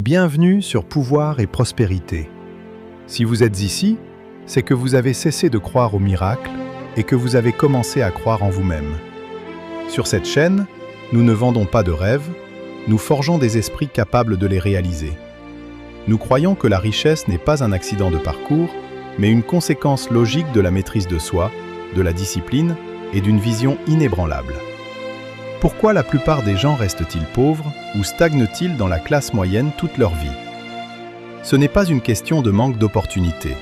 Bienvenue sur Pouvoir et Prospérité. Si vous êtes ici, c'est que vous avez cessé de croire aux miracles et que vous avez commencé à croire en vous-même. Sur cette chaîne, nous ne vendons pas de rêves, nous forgeons des esprits capables de les réaliser. Nous croyons que la richesse n'est pas un accident de parcours, mais une conséquence logique de la maîtrise de soi, de la discipline et d'une vision inébranlable. Pourquoi la plupart des gens restent-ils pauvres ou stagnent-ils dans la classe moyenne toute leur vie? Ce n'est pas une question de manque d'opportunités.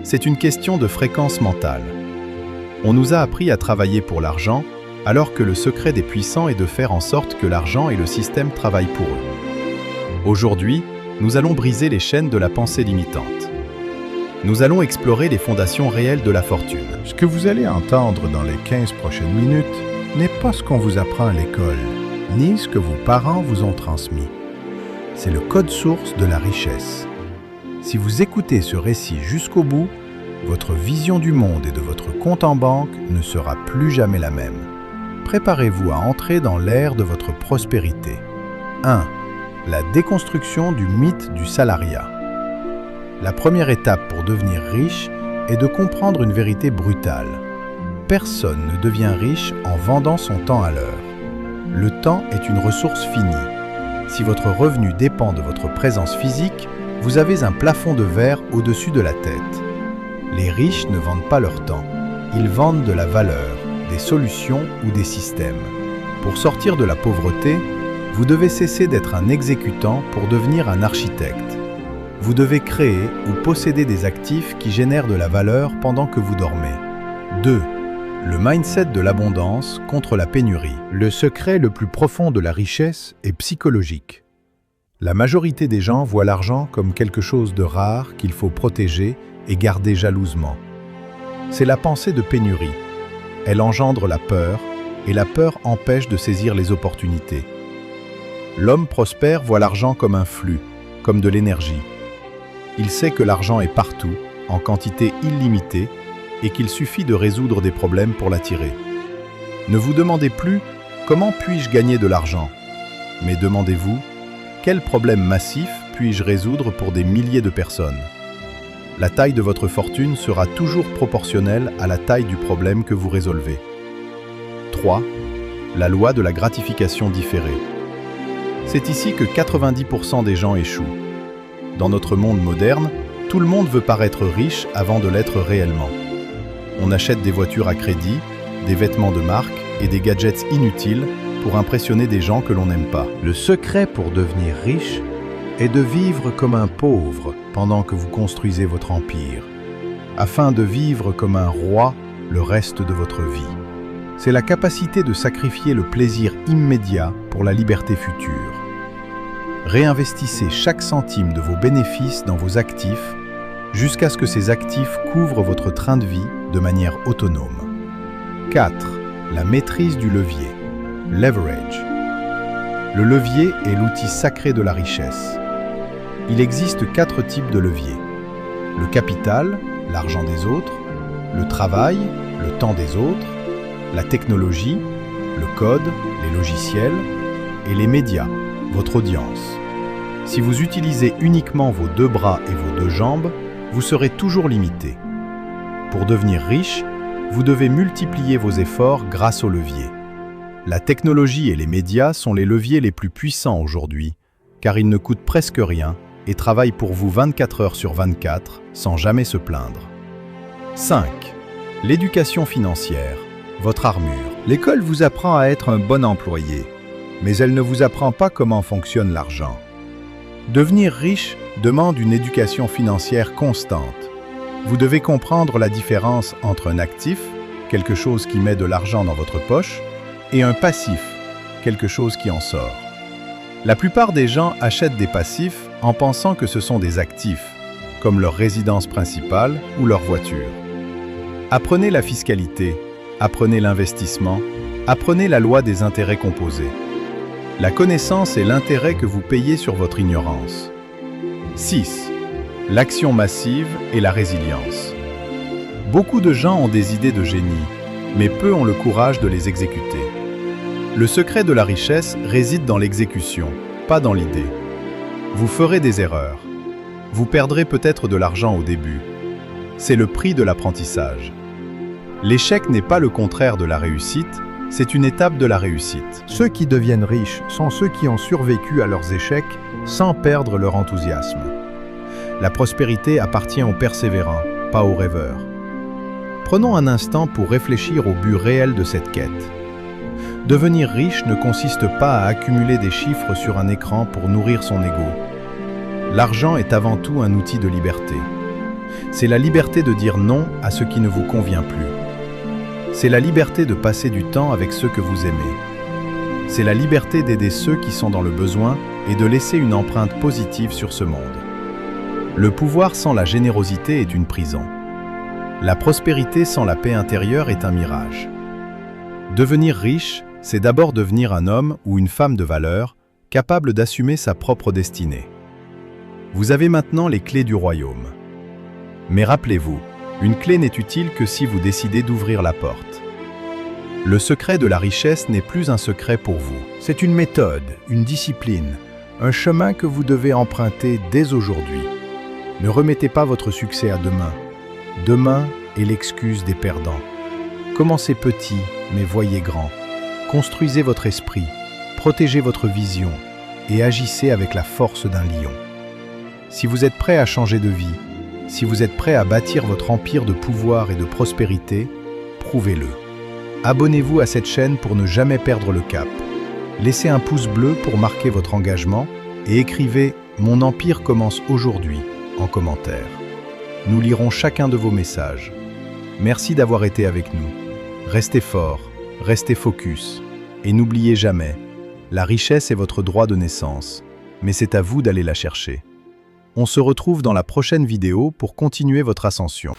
C'est une question de fréquence mentale. On nous a appris à travailler pour l'argent, alors que le secret des puissants est de faire en sorte que l'argent et le système travaillent pour eux. Aujourd'hui, nous allons briser les chaînes de la pensée limitante. Nous allons explorer les fondations réelles de la fortune. Ce que vous allez entendre dans les 15 prochaines minutes n'est pas ce qu'on vous apprend à l'école, ni ce que vos parents vous ont transmis. C'est le code source de la richesse. Si vous écoutez ce récit jusqu'au bout, votre vision du monde et de votre compte en banque ne sera plus jamais la même. Préparez-vous à entrer dans l'ère de votre prospérité. 1. La déconstruction du mythe du salariat. La première étape pour devenir riche est de comprendre une vérité brutale. Personne ne devient riche en vendant son temps à l'heure. Le temps est une ressource finie. Si votre revenu dépend de votre présence physique, vous avez un plafond de verre au-dessus de la tête. Les riches ne vendent pas leur temps. Ils vendent de la valeur, des solutions ou des systèmes. Pour sortir de la pauvreté, vous devez cesser d'être un exécutant pour devenir un architecte. Vous devez créer ou posséder des actifs qui génèrent de la valeur pendant que vous dormez. 2. Le mindset de l'abondance contre la pénurie. Le secret le plus profond de la richesse est psychologique. La majorité des gens voient l'argent comme quelque chose de rare qu'il faut protéger et garder jalousement. C'est la pensée de pénurie. Elle engendre la peur, et la peur empêche de saisir les opportunités. L'homme prospère voit l'argent comme un flux, comme de l'énergie. Il sait que l'argent est partout, en quantité illimitée, et qu'il suffit de résoudre des problèmes pour l'attirer. Ne vous demandez plus « Comment puis-je gagner de l'argent ?» mais demandez-vous « Quel problème massif puis-je résoudre pour des milliers de personnes ?» La taille de votre fortune sera toujours proportionnelle à la taille du problème que vous résolvez. 3. La loi de la gratification différée. C'est ici que 90% des gens échouent. Dans notre monde moderne, tout le monde veut paraître riche avant de l'être réellement. On achète des voitures à crédit, des vêtements de marque et des gadgets inutiles pour impressionner des gens que l'on n'aime pas. Le secret pour devenir riche est de vivre comme un pauvre pendant que vous construisez votre empire, afin de vivre comme un roi le reste de votre vie. C'est la capacité de sacrifier le plaisir immédiat pour la liberté future. Réinvestissez chaque centime de vos bénéfices dans vos actifs jusqu'à ce que ces actifs couvrent votre train de vie de manière autonome. 4. La maîtrise du levier. Leverage. Le levier est l'outil sacré de la richesse. Il existe 4 types de leviers. Le capital, l'argent des autres, le travail, le temps des autres, la technologie, le code, les logiciels, et les médias, votre audience. Si vous utilisez uniquement vos 2 bras et vos 2 jambes, vous serez toujours limité. Pour devenir riche, vous devez multiplier vos efforts grâce aux leviers. La technologie et les médias sont les leviers les plus puissants aujourd'hui, car ils ne coûtent presque rien et travaillent pour vous 24 heures sur 24 sans jamais se plaindre. 5. L'éducation financière, votre armure. L'école vous apprend à être un bon employé, mais elle ne vous apprend pas comment fonctionne l'argent. Devenir riche demande une éducation financière constante. Vous devez comprendre la différence entre un actif, quelque chose qui met de l'argent dans votre poche, et un passif, quelque chose qui en sort. La plupart des gens achètent des passifs en pensant que ce sont des actifs, comme leur résidence principale ou leur voiture. Apprenez la fiscalité, apprenez l'investissement, apprenez la loi des intérêts composés. La connaissance est l'intérêt que vous payez sur votre ignorance. 6. L'action massive et la résilience. Beaucoup de gens ont des idées de génie, mais peu ont le courage de les exécuter. Le secret de la richesse réside dans l'exécution, pas dans l'idée. Vous ferez des erreurs. Vous perdrez peut-être de l'argent au début. C'est le prix de l'apprentissage. L'échec n'est pas le contraire de la réussite, c'est une étape de la réussite. Ceux qui deviennent riches sont ceux qui ont survécu à leurs échecs sans perdre leur enthousiasme. La prospérité appartient aux persévérants, pas aux rêveurs. Prenons un instant pour réfléchir au but réel de cette quête. Devenir riche ne consiste pas à accumuler des chiffres sur un écran pour nourrir son ego. L'argent est avant tout un outil de liberté. C'est la liberté de dire non à ce qui ne vous convient plus. C'est la liberté de passer du temps avec ceux que vous aimez. C'est la liberté d'aider ceux qui sont dans le besoin et de laisser une empreinte positive sur ce monde. Le pouvoir sans la générosité est une prison. La prospérité sans la paix intérieure est un mirage. Devenir riche, c'est d'abord devenir un homme ou une femme de valeur, capable d'assumer sa propre destinée. Vous avez maintenant les clés du royaume. Mais rappelez-vous, une clé n'est utile que si vous décidez d'ouvrir la porte. Le secret de la richesse n'est plus un secret pour vous. C'est une méthode, une discipline, un chemin que vous devez emprunter dès aujourd'hui. Ne remettez pas votre succès à demain. Demain est l'excuse des perdants. Commencez petit, mais voyez grand. Construisez votre esprit, protégez votre vision et agissez avec la force d'un lion. Si vous êtes prêt à changer de vie, si vous êtes prêt à bâtir votre empire de pouvoir et de prospérité, prouvez-le. Abonnez-vous à cette chaîne pour ne jamais perdre le cap. Laissez un pouce bleu pour marquer votre engagement et écrivez « Mon empire commence aujourd'hui » en commentaire. Nous lirons chacun de vos messages. Merci d'avoir été avec nous. Restez fort, restez focus et n'oubliez jamais, la richesse est votre droit de naissance, mais c'est à vous d'aller la chercher. On se retrouve dans la prochaine vidéo pour continuer votre ascension.